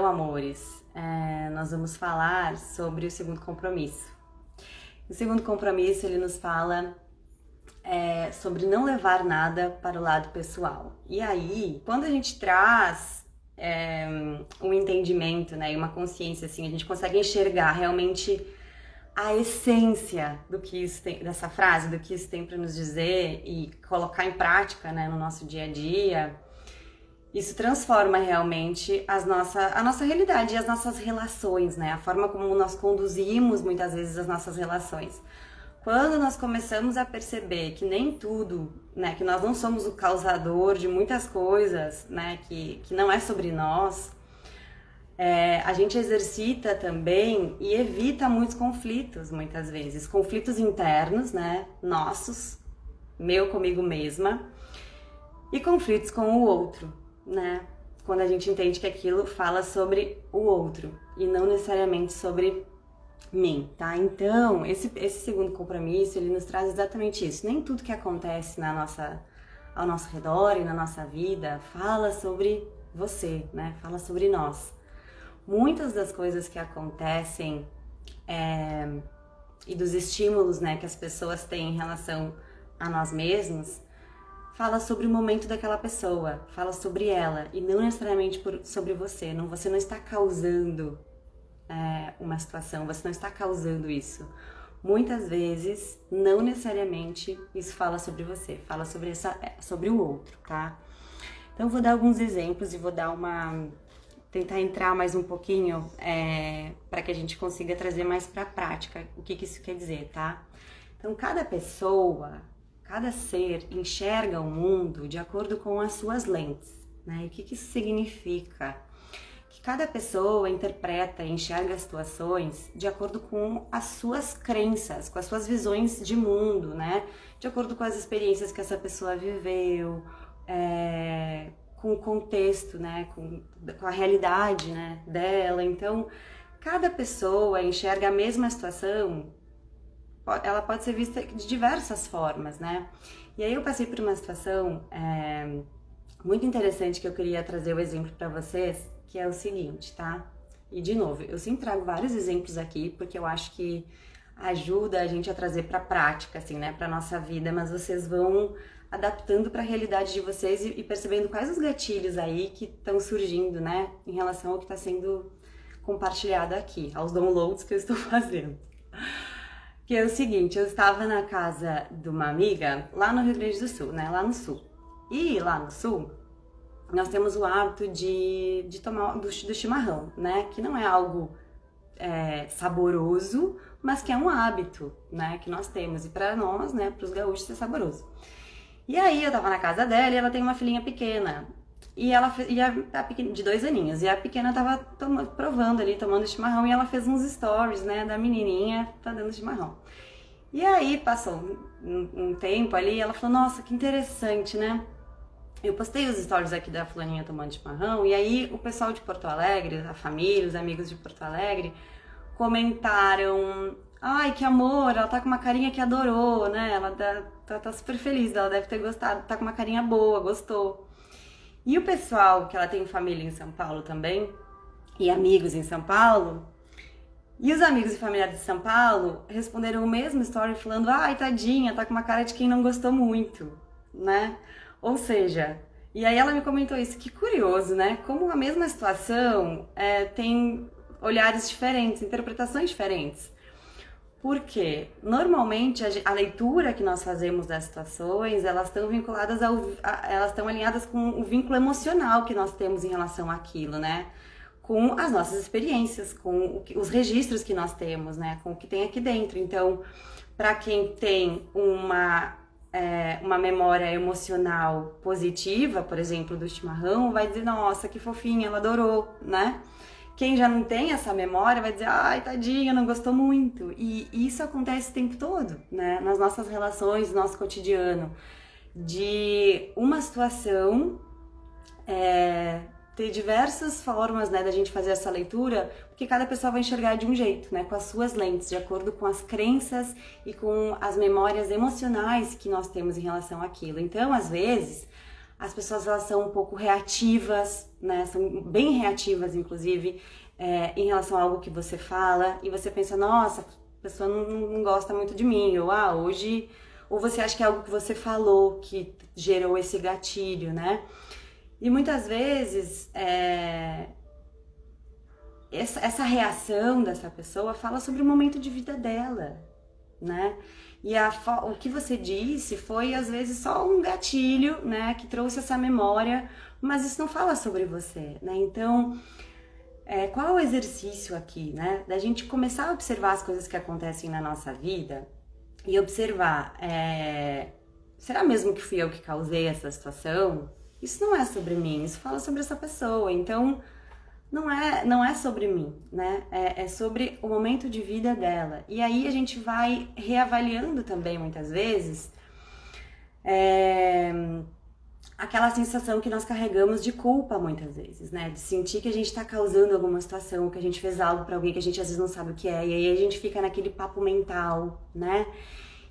Então, amores, nós vamos falar sobre o segundo compromisso. O segundo compromisso, ele nos fala sobre não levar nada para o lado pessoal. E aí, quando a gente traz um entendimento, né, e uma consciência, assim, a gente consegue enxergar realmente a essência do que isso tem, dessa frase, do que isso tem para nos dizer e colocar em prática, né, no nosso dia a dia. Isso transforma realmente a nossa realidade e as nossas relações, né? A forma como nós conduzimos muitas vezes as nossas relações. Quando nós começamos a perceber que nem tudo, né? Que nós não somos o causador de muitas coisas, né? Que não é sobre nós, a gente exercita também e evita muitos conflitos, muitas vezes. Conflitos internos, né? Nossos, meu comigo mesma, e conflitos com o outro, né? Quando a gente entende que aquilo fala sobre o outro e não necessariamente sobre mim, tá? Então, esse segundo compromisso, ele nos traz exatamente isso. Nem tudo que acontece ao nosso redor e na nossa vida fala sobre você, né? Fala sobre nós. Muitas das coisas que acontecem e dos estímulos, né, que as pessoas têm em relação a nós mesmos, fala sobre o momento daquela pessoa, fala sobre ela e não necessariamente sobre você. Você não está causando uma situação, você não está causando isso. Muitas vezes, não necessariamente isso fala sobre você, fala sobre o outro, tá? Então, eu vou dar alguns exemplos e vou dar tentar entrar mais um pouquinho para que a gente consiga trazer mais para a prática o que isso quer dizer, tá? Então, cada pessoa, cada ser enxerga o mundo de acordo com as suas lentes, né? E o que isso significa? Que cada pessoa interpreta e enxerga as situações de acordo com as suas crenças, com as suas visões de mundo, né? De acordo com as experiências que essa pessoa viveu, com o contexto, né? Com a realidade, né, dela. Então, cada pessoa enxerga a mesma situação, ela pode ser vista de diversas formas, né? E aí eu passei por uma situação muito interessante que eu queria trazer o exemplo para vocês, que é o seguinte, tá? E de novo, eu sempre trago vários exemplos aqui, porque eu acho que ajuda a gente a trazer para prática, assim, né, para nossa vida, mas vocês vão adaptando para a realidade de vocês e percebendo quais os gatilhos aí que estão surgindo, né, em relação ao que está sendo compartilhado aqui, aos downloads que eu estou fazendo. Que é o seguinte, eu estava na casa de uma amiga lá no Rio Grande do Sul, né, lá no Sul. E lá no Sul, nós temos o hábito de tomar do chimarrão, né, que não é algo saboroso, mas que é um hábito, né, que nós temos. E para nós, né, para os gaúchos, é saboroso. E aí eu tava na casa dela e ela tem uma filhinha pequena. E a pequena, de 2 aninhos, e a pequena tava provando ali, tomando chimarrão, e ela fez uns stories, né, da menininha fazendo chimarrão. E aí passou um tempo ali, e ela falou, nossa, que interessante, né? Eu postei os stories aqui da fulaninha tomando chimarrão, e aí o pessoal de Porto Alegre, a família, os amigos de Porto Alegre, comentaram, ai, que amor, ela tá com uma carinha que adorou, né? Ela tá super feliz, ela deve ter gostado, tá com uma carinha boa, gostou. E o pessoal, que ela tem família em São Paulo também, e amigos em São Paulo, e os amigos e familiares de São Paulo responderam o mesmo story falando, ai, tadinha, tá com uma cara de quem não gostou muito, né? Ou seja, e aí ela me comentou isso, que curioso, né? Como a mesma situação tem olhares diferentes, interpretações diferentes. Porque normalmente a leitura que nós fazemos das situações, elas estão vinculadas elas estão alinhadas com o vínculo emocional que nós temos em relação àquilo, né? Com as nossas experiências, com os registros que nós temos, né? Com o que tem aqui dentro. Então, para quem tem uma memória emocional positiva, por exemplo, do chimarrão, vai dizer, nossa, que fofinha, ela adorou, né? Quem já não tem essa memória vai dizer, ai, tadinha, não gostou muito. E isso acontece o tempo todo, né? Nas nossas relações, no nosso cotidiano. De uma situação ter diversas formas, né, da gente fazer essa leitura, porque cada pessoa vai enxergar de um jeito, né, com as suas lentes, de acordo com as crenças e com as memórias emocionais que nós temos em relação àquilo. Então, às vezes, as pessoas elas são um pouco reativas, né? São bem reativas, inclusive, em relação a algo que você fala, e você pensa, nossa, a pessoa não gosta muito de mim, ou hoje... Ou você acha que é algo que você falou que gerou esse gatilho, né? E muitas vezes, essa reação dessa pessoa fala sobre o momento de vida dela, né? E o que você disse foi, às vezes, só um gatilho, né? Que trouxe essa memória, mas isso não fala sobre você, né? Então, qual é o exercício aqui, né? Da gente começar a observar as coisas que acontecem na nossa vida e observar, será mesmo que fui eu que causei essa situação? Isso não é sobre mim, isso fala sobre essa pessoa, então não é sobre mim, né? É sobre o momento de vida dela. E aí a gente vai reavaliando também, muitas vezes, aquela sensação que nós carregamos de culpa, muitas vezes, né? De sentir que a gente tá causando alguma situação, que a gente fez algo pra alguém que a gente às vezes não sabe o que é, e aí a gente fica naquele papo mental, né?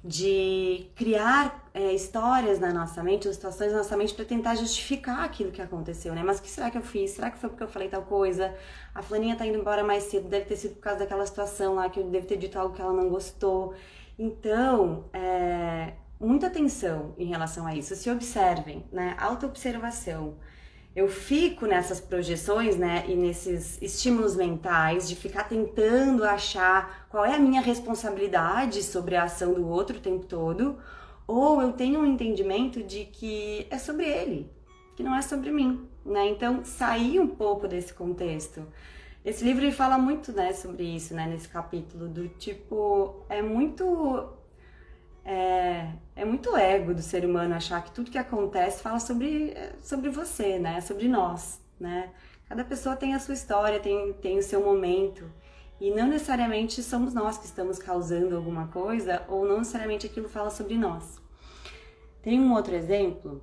De criar histórias na nossa mente, ou situações na nossa mente pra tentar justificar aquilo que aconteceu, né? Mas o que será que eu fiz? Será que foi porque eu falei tal coisa? A fulaninha tá indo embora mais cedo, deve ter sido por causa daquela situação lá, que eu devo ter dito algo que ela não gostou. Então, muita atenção em relação a isso, se observem, né? Autoobservação. Eu fico nessas projeções, né, e nesses estímulos mentais de ficar tentando achar qual é a minha responsabilidade sobre a ação do outro o tempo todo, ou eu tenho um entendimento de que é sobre ele, que não é sobre mim, né? Então, sair um pouco desse contexto. Esse livro ele fala muito, né, sobre isso, né, nesse capítulo, do tipo, é muito ego do ser humano achar que tudo que acontece fala sobre você, né? Sobre nós, né? Cada pessoa tem a sua história, tem o seu momento. E não necessariamente somos nós que estamos causando alguma coisa, ou não necessariamente aquilo fala sobre nós. Tem um outro exemplo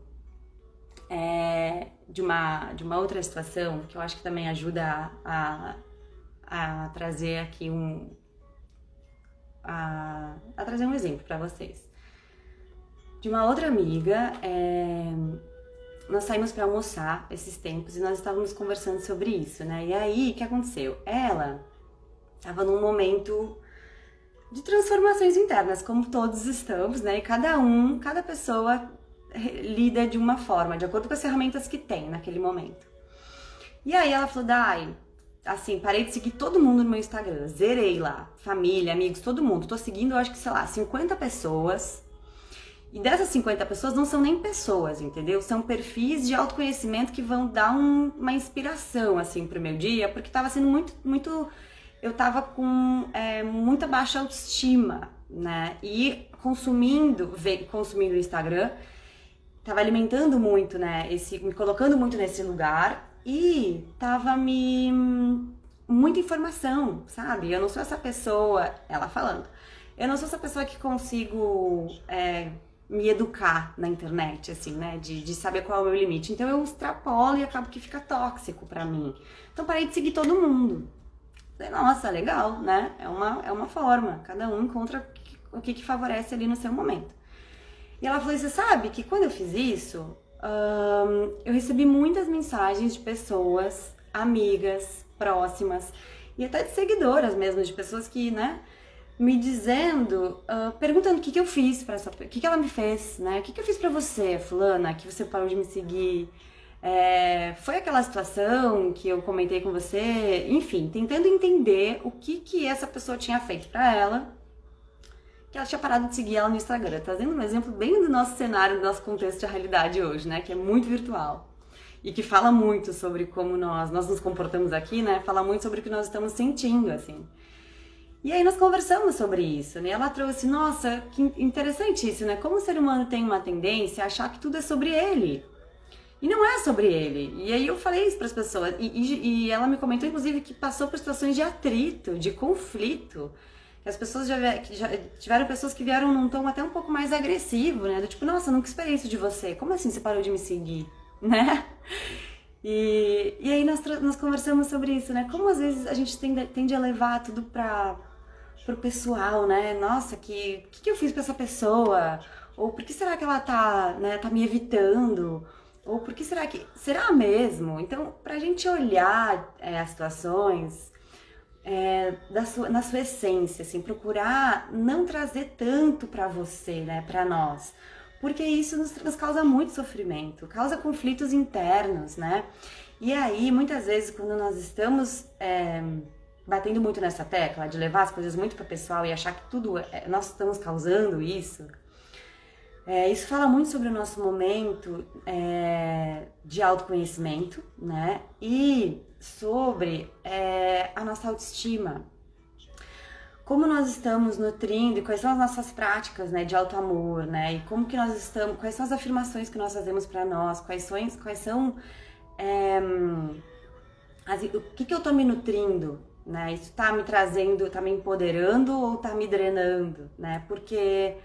de uma outra situação que eu acho que também ajuda a trazer aqui a trazer um exemplo para vocês. De uma outra amiga, nós saímos para almoçar esses tempos e nós estávamos conversando sobre isso, né? E aí, o que aconteceu? Ela estava num momento de transformações internas, como todos estamos, né? E cada pessoa lida de uma forma, de acordo com as ferramentas que tem naquele momento. E aí ela falou, Dai, assim, parei de seguir todo mundo no meu Instagram, zerei lá, família, amigos, todo mundo. Tô seguindo, eu acho que, sei lá, 50 pessoas. E dessas 50 pessoas não são nem pessoas, entendeu? São perfis de autoconhecimento que vão dar uma inspiração, assim, pro meu dia, porque tava sendo muito... Eu tava com muita baixa autoestima, né? E consumindo o Instagram, tava alimentando muito, né? Me colocando muito nesse lugar. E tava muita informação, sabe? Eu não sou essa pessoa, ela falando, eu não sou essa pessoa que consigo me educar na internet, assim, né? De saber qual é o meu limite. Então eu extrapolo e acabo que fica tóxico pra mim. Então parei de seguir todo mundo. Falei, nossa, legal, né? É uma forma, cada um encontra o que favorece ali no seu momento. E ela falou, você sabe que quando eu fiz isso... eu recebi muitas mensagens de pessoas, amigas, próximas e até de seguidoras mesmo, de pessoas que, né, me dizendo, perguntando o que eu fiz pra essa, o que ela me fez, né, o que eu fiz pra você, fulana, que você parou de me seguir, foi aquela situação que eu comentei com você, enfim, tentando entender o que essa pessoa tinha feito pra ela, que ela tinha parado de seguir ela no Instagram, trazendo um exemplo bem do nosso cenário, do nosso contexto de realidade hoje, né, que é muito virtual e que fala muito sobre como nós nos comportamos aqui, né, fala muito sobre o que nós estamos sentindo, assim. E aí nós conversamos sobre isso, né, ela trouxe, nossa, que interessante isso, né, como o ser humano tem uma tendência a achar que tudo é sobre ele. E não é sobre ele. E aí eu falei isso para as pessoas, e ela me comentou, inclusive, que passou por situações de atrito, de conflito, que as pessoas já tiveram pessoas que vieram num tom até um pouco mais agressivo, né? Do tipo, nossa, nunca esperei isso de você. Como assim você parou de me seguir? Né? E aí nós conversamos sobre isso, né? Como às vezes a gente tende a levar tudo pro pessoal, né? Nossa, que eu fiz pra essa pessoa? Ou por que será que ela tá me evitando? Ou por que será que... Será mesmo? Então, pra gente olhar as situações na sua essência, assim, procurar não trazer tanto pra você, né, pra nós. Porque isso nos causa muito sofrimento, causa conflitos internos, né? E aí, muitas vezes, quando nós estamos batendo muito nessa tecla de levar as coisas muito para o pessoal e achar que tudo nós estamos causando isso, isso fala muito sobre o nosso momento de autoconhecimento, né? E sobre a nossa autoestima. Como nós estamos nutrindo e quais são as nossas práticas, né, de autoamor, né? E como que nós estamos, quais são as afirmações que nós fazemos para nós, quais são o que eu tô me nutrindo, né? Isso tá me trazendo, tá me empoderando ou tá me drenando, né? Porque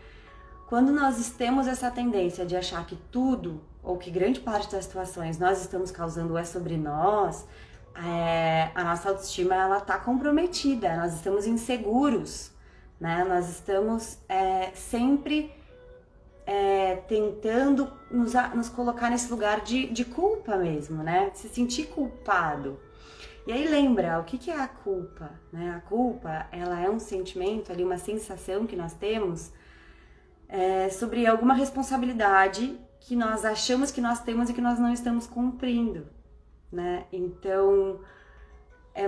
quando nós temos essa tendência de achar que tudo, ou que grande parte das situações nós estamos causando sobre nós, a nossa autoestima, ela tá comprometida, nós estamos inseguros, né? Nós estamos sempre tentando nos colocar nesse lugar de culpa mesmo, né? Se sentir culpado. E aí lembra, o que é a culpa? Né? A culpa, ela é um sentimento, ali, uma sensação que nós temos sobre alguma responsabilidade que nós achamos que nós temos e que nós não estamos cumprindo, né? Então,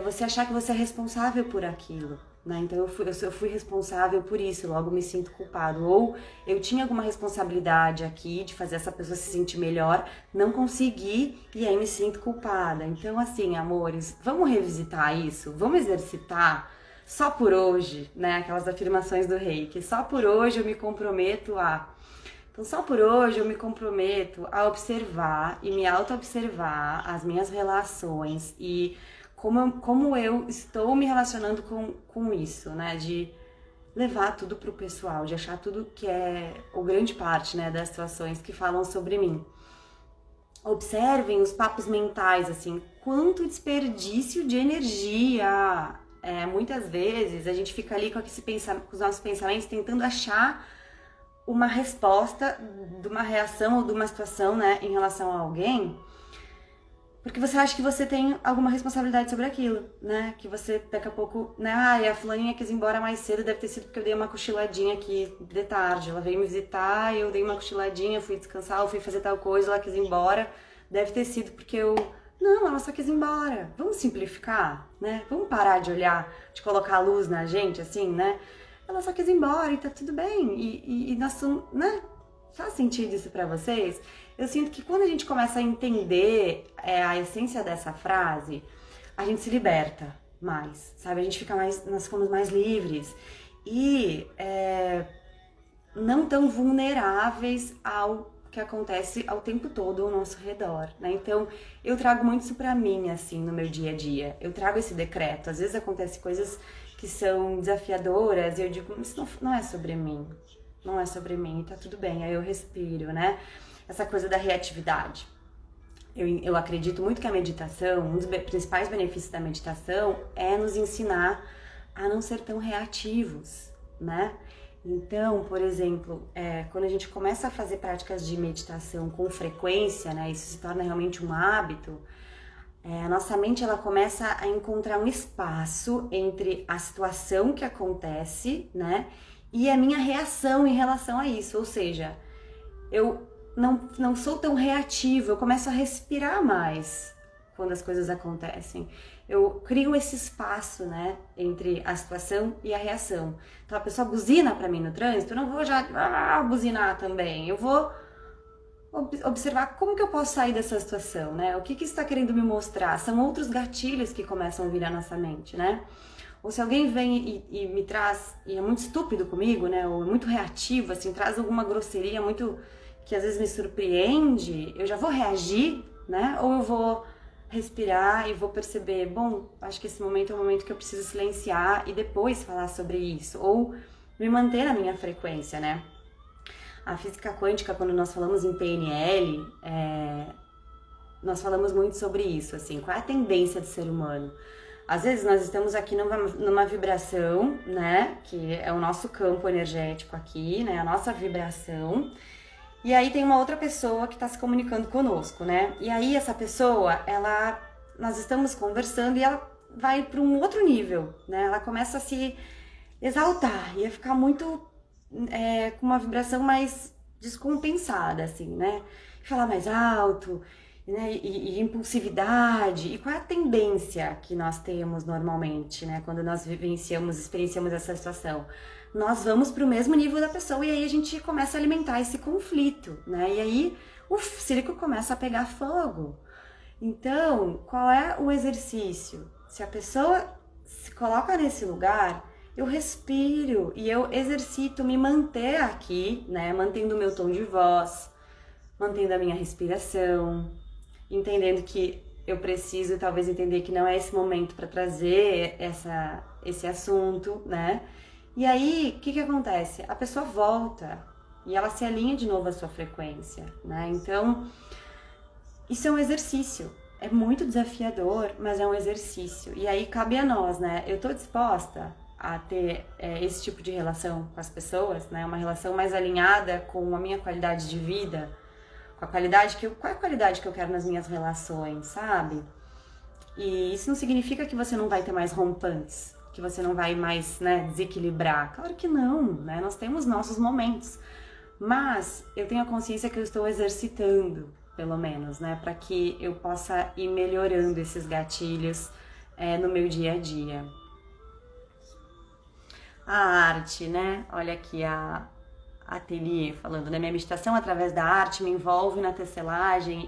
você achar que você é responsável por aquilo, né? Então eu fui responsável por isso, logo me sinto culpado. Ou eu tinha alguma responsabilidade aqui de fazer essa pessoa se sentir melhor, não consegui e aí me sinto culpada. Então assim, amores, vamos revisitar isso, vamos exercitar só por hoje, né? Aquelas afirmações do Reiki, só por hoje eu me comprometo a... Então só por hoje eu me comprometo a observar e me auto-observar as minhas relações e como eu estou me relacionando com isso, né? De levar tudo pro pessoal, de achar tudo que ou grande parte, né, das situações que falam sobre mim. Observem os papos mentais, assim, quanto desperdício de energia. Muitas vezes a gente fica ali com os nossos pensamentos tentando achar uma resposta de uma reação ou de uma situação, né, em relação a alguém, porque você acha que você tem alguma responsabilidade sobre aquilo, né? Que você daqui a pouco, né? A fulaninha quis ir embora mais cedo, deve ter sido porque eu dei uma cochiladinha aqui de tarde. Ela veio me visitar, eu dei uma cochiladinha, fui descansar, eu fui fazer tal coisa, ela quis ir embora. Deve ter sido porque eu... Não, ela só quis ir embora. Vamos simplificar, né? Vamos parar de olhar, de colocar a luz na gente, assim, né? Ela só quis ir embora e tá tudo bem. E nós somos, né? Faz sentido isso pra vocês? Eu sinto que quando a gente começa a entender a essência dessa frase, a gente se liberta mais, sabe? A gente fica mais, nós ficamos mais livres e não tão vulneráveis ao que acontece ao tempo todo ao nosso redor, né? Então, eu trago muito isso pra mim, assim, no meu dia a dia. Eu trago esse decreto. Às vezes acontecem coisas que são desafiadoras e eu digo, isso não é sobre mim. Não é sobre mim, tá tudo bem. Aí eu respiro, né? Essa coisa da reatividade. Eu acredito muito que a meditação, um dos principais benefícios da meditação é nos ensinar a não ser tão reativos, né? Então, por exemplo, quando a gente começa a fazer práticas de meditação com frequência, né? Isso se torna realmente um hábito, a nossa mente ela começa a encontrar um espaço entre a situação que acontece, né? E a minha reação em relação a isso, ou seja, eu não sou tão reativa, eu começo a respirar mais quando as coisas acontecem. Eu crio esse espaço, né, entre a situação e a reação. Então a pessoa buzina pra mim no trânsito, eu não vou já buzinar também, eu vou observar como que eu posso sair dessa situação, né? O que isso está querendo me mostrar? São outros gatilhos que começam a vir à nossa mente, né? Ou se alguém vem e me traz, e é muito estúpido comigo, né? Ou é muito reativo, assim, traz alguma grosseria muito... que às vezes me surpreende, eu já vou reagir, né? Ou eu vou respirar e vou perceber, bom, acho que esse momento é um momento que eu preciso silenciar e depois falar sobre isso. Ou me manter na minha frequência, né? A física quântica, quando nós falamos em PNL, nós falamos muito sobre isso, assim, qual é a tendência do ser humano? Às vezes nós estamos aqui numa vibração, né, que é o nosso campo energético aqui, né, a nossa vibração, E aí tem uma outra pessoa que está se comunicando conosco, né? E aí essa pessoa, nós estamos conversando e ela vai para um outro nível, né? Ela começa a se exaltar e a ficar muito com uma vibração mais descompensada, assim, né? Falar mais alto, né? E impulsividade. E qual é a tendência que nós temos normalmente, né? Quando nós experienciamos essa situação? Nós vamos para o mesmo nível da pessoa e aí a gente começa a alimentar esse conflito, né? E aí o circo começa a pegar fogo. Então, qual é o exercício? Se a pessoa se coloca nesse lugar, eu respiro e eu exercito me manter aqui, né? Mantendo o meu tom de voz, mantendo a minha respiração, entendendo que eu preciso talvez entender que não é esse momento para trazer esse assunto, né? E aí, o que acontece? A pessoa volta e ela se alinha de novo à sua frequência, né? Então, isso é um exercício. É muito desafiador, mas é um exercício. E aí cabe a nós, né? Eu tô disposta a ter esse tipo de relação com as pessoas, né? Uma relação mais alinhada com a minha qualidade de vida, com a qualidade qual é a qualidade que eu quero nas minhas relações, sabe? E isso não significa que você não vai ter mais rompantes, que você não vai mais, né, desequilibrar. Claro que não, né? Nós temos nossos momentos. Mas eu tenho a consciência que eu estou exercitando, pelo menos, né? Para que eu possa ir melhorando esses gatilhos no meu dia a dia. A arte, né? Olha aqui a Ateliê falando, né? Minha meditação através da arte me envolve na tecelagem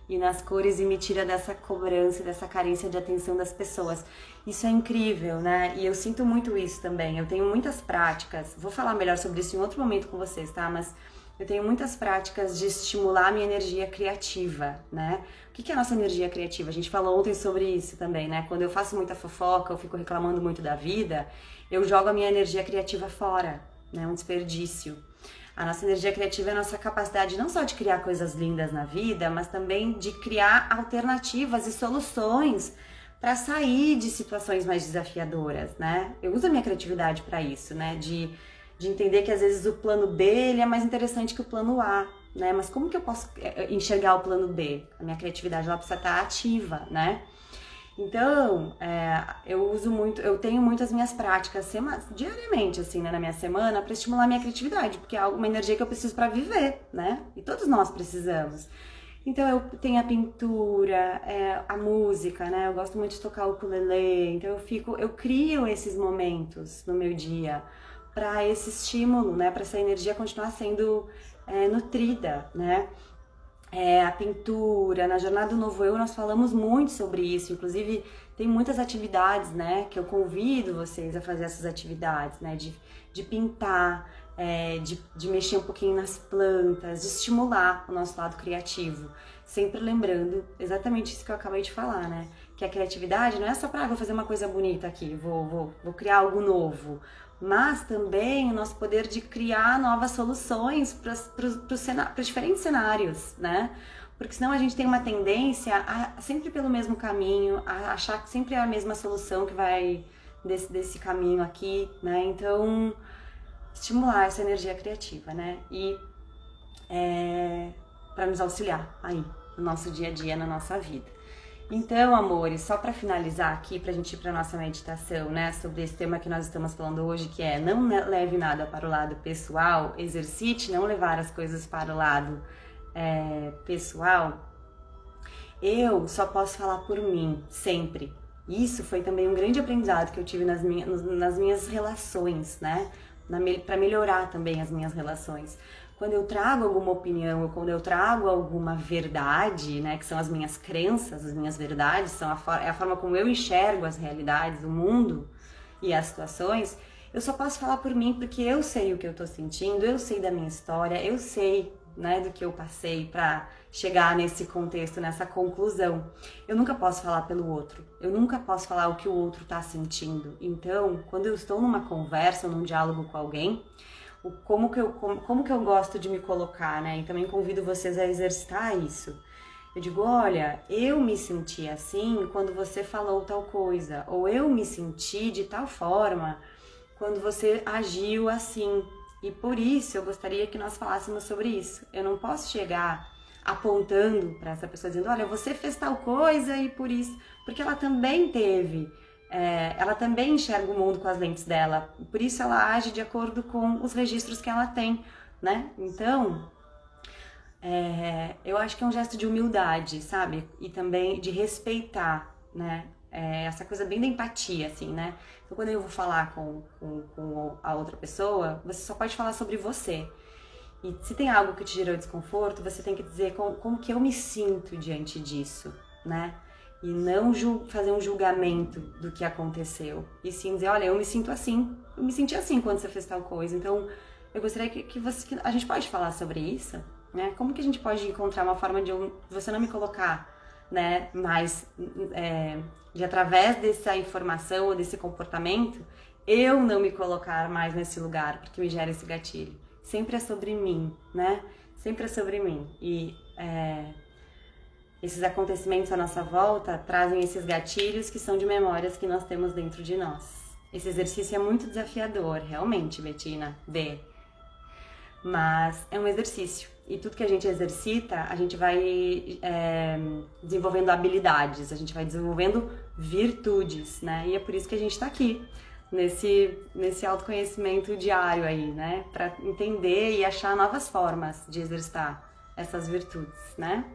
e nas cores e me tira dessa cobrança, dessa carência de atenção das pessoas. Isso é incrível, né? E eu sinto muito isso também. Eu tenho muitas práticas, vou falar melhor sobre isso em outro momento com vocês, tá? Mas eu tenho muitas práticas de estimular a minha energia criativa, né? O que é a nossa energia criativa? A gente falou ontem sobre isso também, né? Quando eu faço muita fofoca, eu fico reclamando muito da vida, eu jogo a minha energia criativa fora, né? Um desperdício. A nossa energia criativa é a nossa capacidade não só de criar coisas lindas na vida, mas também de criar alternativas e soluções para sair de situações mais desafiadoras, né? Eu uso a minha criatividade para isso, né? De entender que às vezes o plano B ele é mais interessante que o plano A, né? Mas como que eu posso enxergar o plano B? A minha criatividade ela precisa estar ativa, né? Então, eu tenho muitas minhas práticas diariamente, assim, né, na minha semana, para estimular a minha criatividade, porque é uma energia que eu preciso para viver, né? E todos nós precisamos. Então, eu tenho a pintura, a música, né? Eu gosto muito de tocar o ukulele, então eu crio esses momentos no meu dia para esse estímulo, né? Para essa energia continuar sendo nutrida, né? A pintura, na Jornada do Novo Eu nós falamos muito sobre isso, inclusive tem muitas atividades, né, que eu convido vocês a fazer essas atividades, né, de pintar, de mexer um pouquinho nas plantas, de estimular o nosso lado criativo, sempre lembrando exatamente isso que eu acabei de falar, né, que a criatividade não é só para vou fazer uma coisa bonita aqui, vou criar algo novo, mas também o nosso poder de criar novas soluções para os diferentes cenários, né? Porque senão a gente tem uma tendência a sempre pelo mesmo caminho, a achar que sempre é a mesma solução que vai desse caminho aqui, né? Então, estimular essa energia criativa, né? E para nos auxiliar aí no nosso dia a dia, na nossa vida. Então, amores, só para finalizar aqui, pra gente ir pra nossa meditação, né, sobre esse tema que nós estamos falando hoje, que é não leve nada para o lado pessoal, exercite não levar as coisas para o lado pessoal, eu só posso falar por mim, sempre. Isso foi também um grande aprendizado que eu tive nas minhas relações, né, para melhorar também as minhas relações. Quando eu trago alguma opinião ou quando eu trago alguma verdade, né, que são as minhas crenças, as minhas verdades, é a forma como eu enxergo as realidades, o mundo e as situações, eu só posso falar por mim porque eu sei o que eu tô sentindo, eu sei da minha história, eu sei, né, do que eu passei para chegar nesse contexto, nessa conclusão. Eu nunca posso falar pelo outro, eu nunca posso falar o que o outro tá sentindo. Então, quando eu estou numa conversa, num diálogo com alguém, como que eu gosto de me colocar, né? E também convido vocês a exercitar isso. Eu digo, olha, eu me senti assim quando você falou tal coisa, ou eu me senti de tal forma quando você agiu assim. E por isso eu gostaria que nós falássemos sobre isso. Eu não posso chegar apontando para essa pessoa dizendo, olha, você fez tal coisa e por isso, porque ela também teve, ela também enxerga o mundo com as lentes dela, por isso ela age de acordo com os registros que ela tem, né? Então, eu acho que é um gesto de humildade, sabe? E também de respeitar, né? Essa coisa bem da empatia, assim, né? Então, quando eu vou falar com a outra pessoa, você só pode falar sobre você. E se tem algo que te gerou desconforto, você tem que dizer como que eu me sinto diante disso, né? E não fazer um julgamento do que aconteceu. E sim dizer, olha, eu me sinto assim. Eu me senti assim quando você fez tal coisa. Então, eu gostaria que a gente pode falar sobre isso, né? Como que a gente pode encontrar uma forma de você não me colocar, né? Mas, de através dessa informação ou desse comportamento, eu não me colocar mais nesse lugar, porque me gera esse gatilho. Sempre é sobre mim, né? Sempre é sobre mim. E esses acontecimentos à nossa volta trazem esses gatilhos que são de memórias que nós temos dentro de nós. Esse exercício é muito desafiador, realmente, Betina, mas é um exercício. E tudo que a gente exercita, a gente vai desenvolvendo habilidades, a gente vai desenvolvendo virtudes, né? E é por isso que a gente tá aqui. Nesse autoconhecimento diário aí, né? Para entender e achar novas formas de exercitar essas virtudes, né?